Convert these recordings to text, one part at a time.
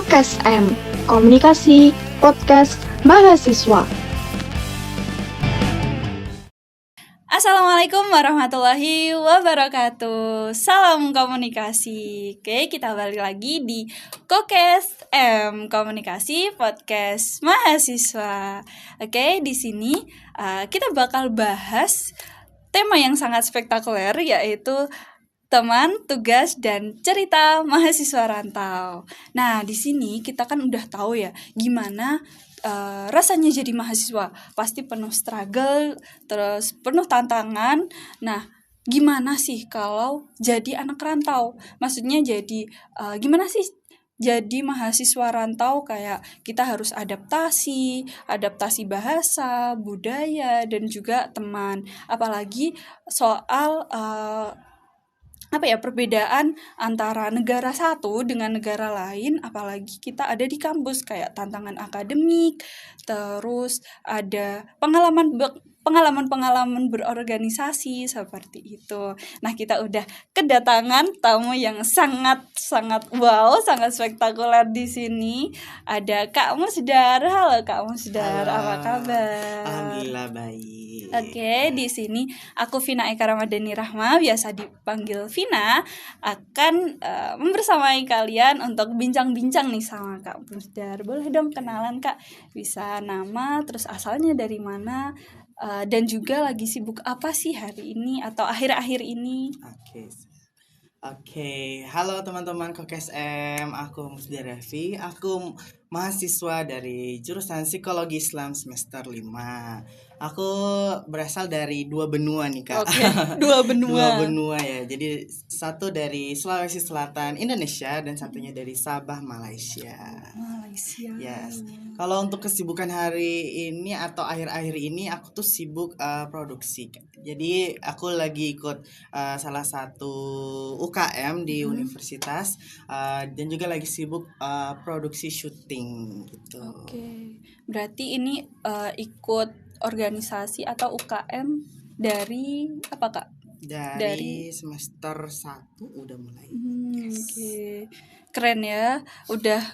Kokes M, Komunikasi Podcast Mahasiswa. Assalamualaikum warahmatullahi wabarakatuh. Salam komunikasi. Oke, kita balik lagi di Kokes M, Komunikasi Podcast Mahasiswa. Oke, di sini kita bakal bahas tema yang sangat spektakuler, yaitu teman, tugas, dan cerita mahasiswa rantau. Nah, di sini kita kan udah tahu ya gimana rasanya jadi mahasiswa. Pasti penuh struggle, terus penuh tantangan. Nah, gimana sih kalau jadi anak rantau? Maksudnya jadi gimana sih jadi mahasiswa rantau? Kayak kita harus adaptasi bahasa, budaya, dan juga teman. Apalagi soal perbedaan antara negara satu dengan negara lain, apalagi kita ada di kampus, kayak tantangan akademik, terus ada pengalaman berorganisasi seperti itu. Nah, kita udah kedatangan tamu yang sangat wow, sangat spektakuler di sini. Ada Kak Musdar. Halo Kak Musdar, apa kabar? Alhamdulillah baik. Oke, di sini aku Vina Eka Ramadhani Rahma, biasa dipanggil Vina, akan membersamai kalian untuk bincang-bincang nih sama Kak Musdar. Boleh dong kenalan Kak, bisa nama, terus asalnya dari mana, dan juga lagi sibuk apa sih hari ini atau akhir-akhir ini? Oke. Halo teman-teman Kokes M, aku Musdar Revi, aku mahasiswa dari jurusan Psikologi Islam semester 5. Aku berasal dari dua benua nih Kak. Oke, dua benua. Dua benua ya. Jadi satu dari Sulawesi Selatan Indonesia dan satunya dari Sabah Malaysia. Yes. Kalau untuk kesibukan hari ini atau akhir-akhir ini aku tuh sibuk produksi. Jadi aku lagi ikut salah satu UKM di universitas dan juga lagi sibuk produksi syuting gitu. Oke. Berarti ini ikut organisasi atau UKM dari apa Kak? Dari semester 1 udah mulai. Oke. Keren ya, udah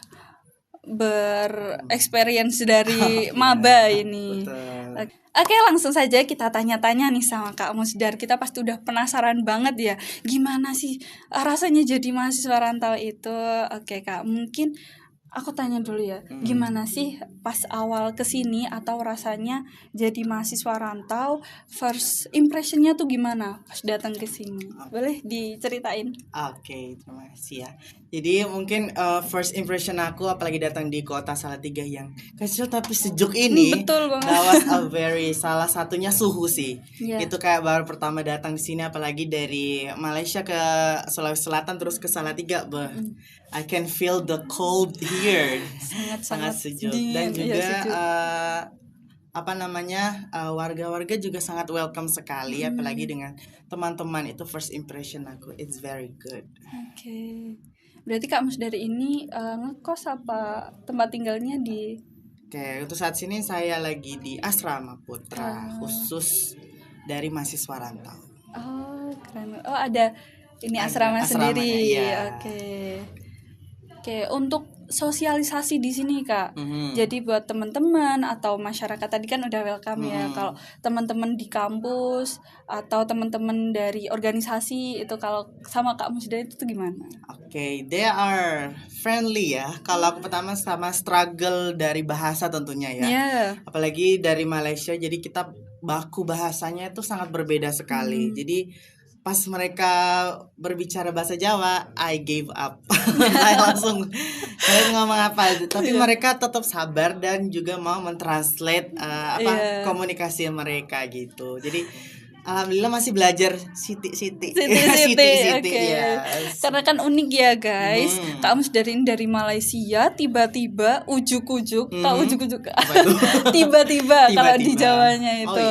berexperience dari maba ini. Betul. Oke, langsung saja kita tanya-tanya nih sama Kak Musdar. Kita pasti udah penasaran banget ya, gimana sih rasanya jadi mahasiswa rantau itu. Oke Kak, mungkin aku tanya dulu ya, gimana sih pas awal kesini atau rasanya jadi mahasiswa rantau, first impressionnya tuh gimana pas datang ke sini? Boleh diceritain? Oke, terima kasih ya. Jadi mungkin first impression aku apalagi datang di kota Salatiga yang kecil tapi sejuk ini. Betul banget. That was a very salah satunya suhu sih. Yeah. Itu kayak baru pertama datang di sini apalagi dari Malaysia ke Sulawesi Selatan terus ke Salatiga. I can feel the cold here. Sangat sejuk dan juga warga-warga juga sangat welcome sekali apalagi dengan teman-teman. Itu first impression aku, it's very good. Oke. Berarti Kak Musdar ini ngekos apa tempat tinggalnya di? Oke, untuk saat ini saya lagi di Asrama Putra khusus dari mahasiswa rantau. Oh, keren. Oh, ada ini asrama sendiri. Iya. Oke, untuk sosialisasi di sini Kak. Jadi buat teman-teman atau masyarakat tadi kan udah welcome ya. Kalau teman-teman di kampus atau teman-teman dari organisasi itu kalau sama Kak Musdar itu tuh gimana? Oke, they are friendly ya. Kalau aku pertama sama struggle dari bahasa tentunya ya. Yeah. Apalagi dari Malaysia jadi kita baku bahasanya itu sangat berbeda sekali. Jadi pas mereka berbicara bahasa Jawa, I gave up. Saya langsung ngomong apa, tapi mereka tetap sabar dan juga mau mentranslate komunikasi mereka gitu. Jadi alhamdulillah masih belajar siti. Yes. Karena kan unik ya guys. Kak Musdar dari Malaysia tiba-tiba ujuk-ujuk, tahu ujuk-ujuk tiba-tiba kalau di Jawanya itu.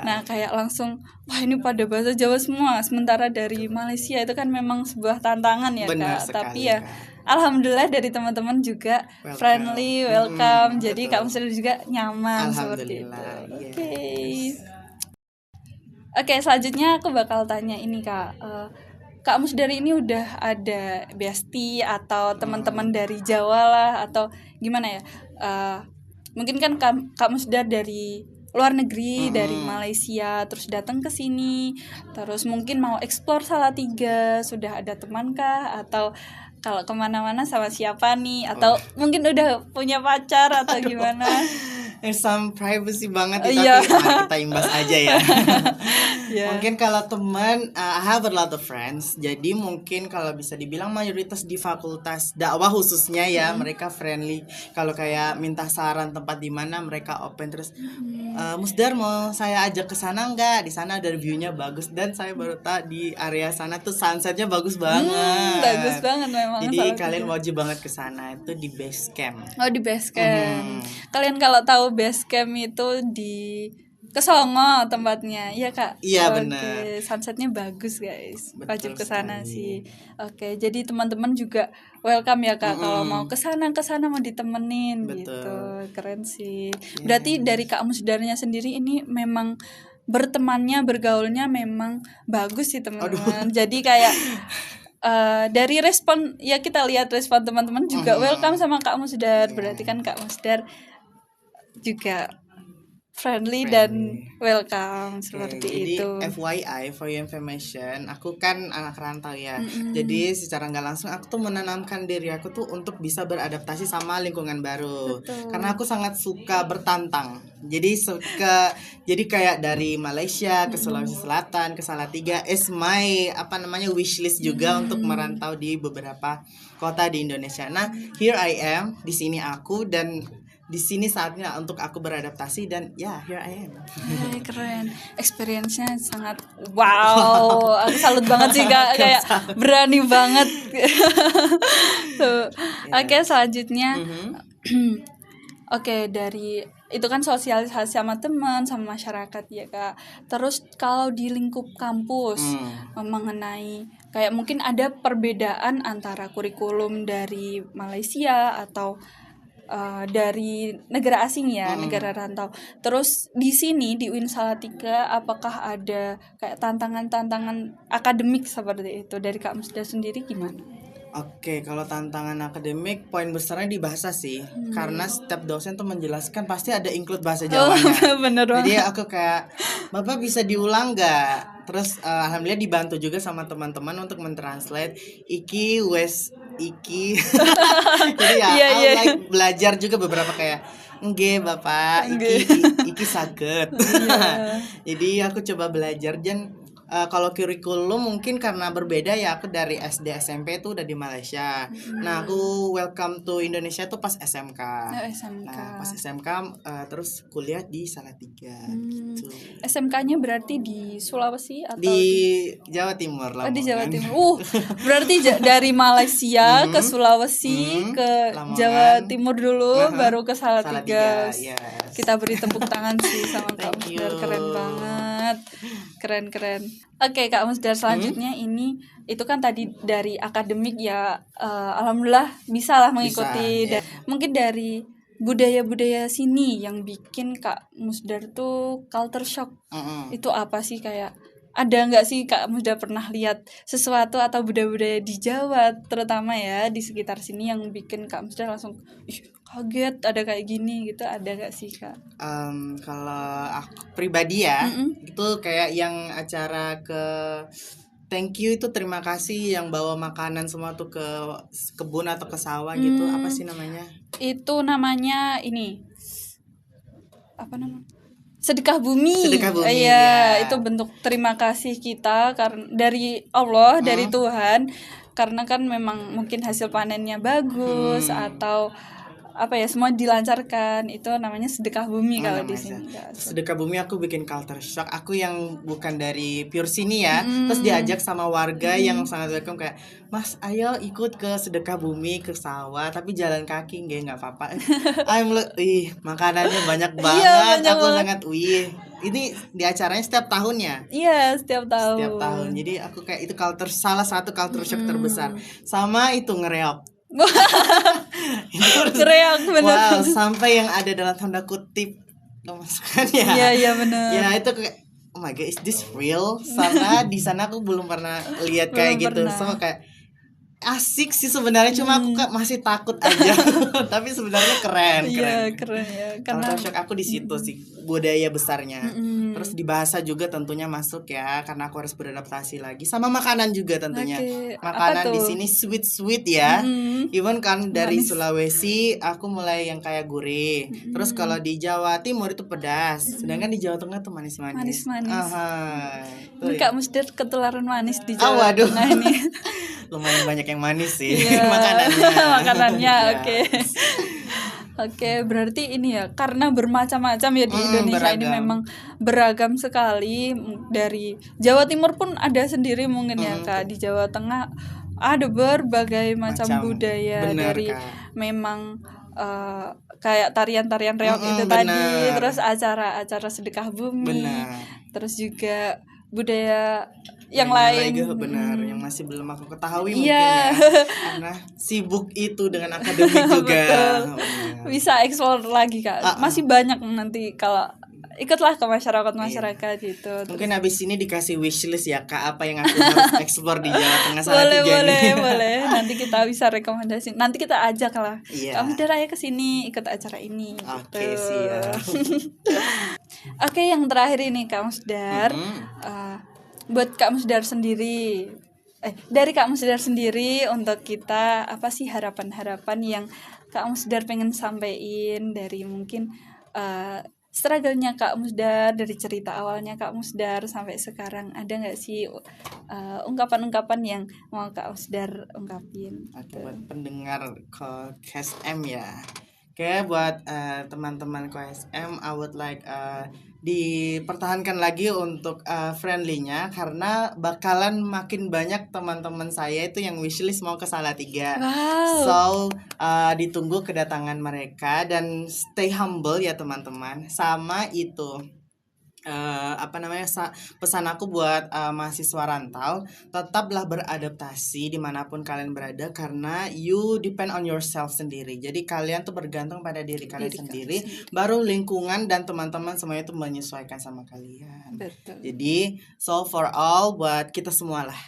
Nah, kayak langsung wah ini pada bahasa Jawa semua. Sementara dari Malaysia itu kan memang sebuah tantangan ya Kak. Tapi ya alhamdulillah dari teman-teman juga friendly, welcome. Jadi Kak Musdar juga nyaman seperti itu. Oke, selanjutnya aku bakal tanya ini Kak. Kak Musdar ini udah ada bestie atau teman-teman dari Jawa lah atau gimana ya? Mungkin kan Kak Musdar dari luar negeri, dari Malaysia, terus datang ke sini, terus mungkin mau explore Salatiga, sudah ada temankah atau kalau kemana-mana sama siapa nih, atau mungkin udah punya pacar atau gimana? Some privacy banget Oh, tapi iya. mari kita imbas aja ya. Yeah. Mungkin kalau teman, I have a lot of friends. Jadi mungkin kalau bisa dibilang mayoritas di fakultas dakwah khususnya ya, mereka friendly. Kalau kayak minta saran tempat di mana, mereka open terus. Musdar mau saya ajak ke sana enggak? Di sana ada view-nya bagus dan saya baru tahu di area sana tuh sunsetnya bagus banget. Bagus banget memang. Jadi Salatiga. kalian wajib banget ke sana, itu di base camp. Oh, di base camp. Kalian kalau tahu base camp itu di Kesongo tempatnya, iya Kak. Iya, Oke, benar. sunsetnya bagus guys, Betul wajib ke sana sekali. sih. Oke, jadi teman-teman juga welcome ya Kak. Kalau mau ke sana mau ditemenin Betul. gitu, keren sih. Berarti dari Kak Musdarnya sendiri ini memang bertemannya, bergaulnya memang bagus sih teman-teman. Jadi kayak dari respon ya, kita lihat respon teman-teman juga welcome sama Kak Musdar. Berarti kan Kak Musdar juga friendly dan welcome seperti Jadi itu. FYI, for your information, aku kan anak rantau ya. Jadi secara nggak langsung aku tuh menanamkan diri aku tuh untuk bisa beradaptasi sama lingkungan baru. Betul. Karena aku sangat suka bertantang. Jadi kayak dari Malaysia ke Sulawesi Selatan ke Salatiga is my wishlist juga untuk merantau di beberapa kota di Indonesia. Nah, here I am, di sini aku, dan di sini saatnya untuk aku beradaptasi, dan ya here I am. Keren, experience-nya sangat wow. Aku salut banget sih Kak, kayak berani banget. Tuh. Oke, selanjutnya oke, dari itu kan sosialisasi sama teman, sama masyarakat ya Kak. Terus kalau di lingkup kampus mengenai kayak mungkin ada perbedaan antara kurikulum dari Malaysia atau dari negara asing ya, negara rantau. Terus di sini di UIN Salatiga apakah ada kayak tantangan-tantangan akademik seperti itu dari Kak Musda sendiri gimana? Oke, kalau tantangan akademik, poin besarnya di bahasa sih. Karena setiap dosen tuh menjelaskan pasti ada include bahasa Jawanya. Bener Jadi banget. aku kayak, Bapak bisa diulang nggak? Terus alhamdulillah dibantu juga sama teman-teman untuk mentranslate iki wes iki. Jadi ya, Iya, aku iya. like belajar juga beberapa kayak nggih Bapak, iki saged. Jadi aku coba belajar, dan kalau kurikulum mungkin karena berbeda ya, aku dari SD SMP tuh udah di Malaysia. Nah, aku welcome to Indonesia tuh pas SMK. SMK. Nah, pas SMK terus kuliah di Salatiga gitu. SMK-nya berarti di Sulawesi atau Di Jawa Timur lah. di Jawa Timur. Berarti dari Malaysia ke Sulawesi ke Lamongan. Jawa Timur dulu, baru ke Salatiga. Yes. Kita beri tepuk tangan sih sama Kak Thank Musdar, you. keren banget. Keren. Oke Kak Musdar, selanjutnya ini itu kan tadi dari akademik ya, alhamdulillah bisa lah mengikuti. Bisa, Mungkin dari budaya-budaya sini yang bikin Kak Musdar tuh culture shock. Itu apa sih, kayak ada nggak sih Kak Musdar pernah lihat sesuatu atau budaya-budaya di Jawa terutama ya di sekitar sini yang bikin Kak Musdar langsung kaget ada kayak gini gitu, ada nggak sih Kak? Kalau aku pribadi ya, itu kayak yang acara ke thank you itu terima kasih yang bawa makanan semua tuh ke kebun atau ke sawah gitu, apa sih namanya? Itu namanya ini apa namanya? Sedekah bumi. Sedekah bumi, Iya, ya. itu bentuk terima kasih kita karena dari Allah, dari Tuhan, karena kan memang mungkin hasil panennya bagus atau apa ya, semua dilancarkan. Itu namanya sedekah bumi kalau di sini. Sedekah bumi aku bikin culture shock. Aku yang bukan dari pure sini ya, terus diajak sama warga yang sangat welcome kayak, Mas ayo ikut ke sedekah bumi ke sawah tapi jalan kaki nggak apa-apa. Makanannya banyak banget. banyak Aku banget. sangat ini di acaranya setiap tahunnya. Iya, setiap tahun. Setiap tahun. Jadi aku kayak itu salah satu culture shock terbesar. Sama itu ngereok. Teriak bener. Wow, sampai yang ada dalam tanda kutip memasukkan ya. Iya bener. Ya itu kayak oh my god, is this real? Karena di sana aku belum pernah lihat kayak gitu. So kayak asik sih sebenarnya, cuma aku masih takut aja. Tapi sebenarnya keren. Iya, keren ya. Karena shock aku di situ sih, budaya besarnya. Terus di bahasa juga tentunya masuk ya, karena aku harus beradaptasi lagi sama makanan juga tentunya. Makanan di sini sweet ya. Even kan dari Sulawesi aku mulai yang kayak gurih. Terus kalau di Jawa Timur itu pedas. Sedangkan di Jawa Tengah tuh manis-manis. Manis-manis. Ini Kak Musdar ketularan manis di Jawa Tengah ini. Lumayan banyak yang manis sih makanannya. Oke, berarti ini ya, karena bermacam-macam ya di Indonesia beragam. Ini memang beragam sekali. Dari Jawa Timur pun ada sendiri mungkin ya Kak. Di Jawa Tengah ada berbagai macam budaya. Bener, dari Kak. Memang kayak tarian-tarian reog itu tadi, terus acara-acara sedekah bumi, terus juga budaya yang lain benar yang masih belum aku ketahui mungkin ya, karena sibuk itu dengan akademik juga. Bisa explore lagi Kak. Masih banyak nanti kalau ikutlah ke masyarakat gitu. Mungkin habis ini dikasih wishlist ya Kak, apa yang aku harus explore di Jawa Tengah Salatiga boleh. Nanti kita bisa rekomendasi. Nanti kita ajak lah. Kamu udah raya kesini ikut acara ini. Oke, siap. Oke, yang terakhir ini Kak Musdar. Buat Kak Musdar sendiri, dari Kak Musdar sendiri untuk kita, apa sih harapan-harapan yang Kak Musdar pengen sampaikan dari mungkin struggle-nya Kak Musdar, dari cerita awalnya Kak Musdar sampai sekarang, ada nggak sih ungkapan-ungkapan yang mau Kak Musdar ungkapin? Buat pendengar KSM ya. Oke, buat teman-teman KSM, I would like dipertahankan lagi untuk friendly-nya, karena bakalan makin banyak teman-teman saya itu yang wishlist mau ke Salatiga. So ditunggu kedatangan mereka dan stay humble ya teman-teman. Sama itu pesan aku buat mahasiswa rantau, tetaplah beradaptasi dimanapun kalian berada, karena you depend on yourself sendiri. Jadi kalian tuh bergantung pada diri kalian sendiri, baru lingkungan dan teman-teman semuanya itu menyesuaikan sama kalian. Betul. Jadi so for all, buat kita semua lah.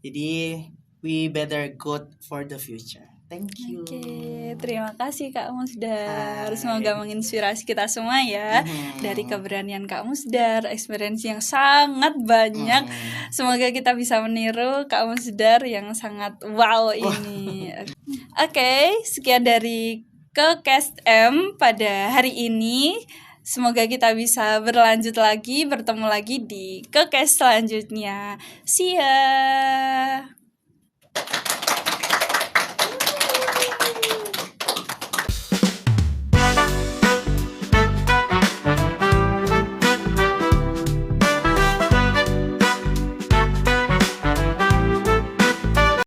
Jadi we better good for the future. Thank you. Oke, terima kasih Kak Musdar. Semoga menginspirasi kita semua ya. Dari keberanian Kak Musdar, experience yang sangat banyak. Semoga kita bisa meniru Kak Musdar yang sangat wow ini. Oke, sekian dari KSM pada hari ini. Semoga kita bisa berlanjut lagi, bertemu lagi di KKS selanjutnya. See ya.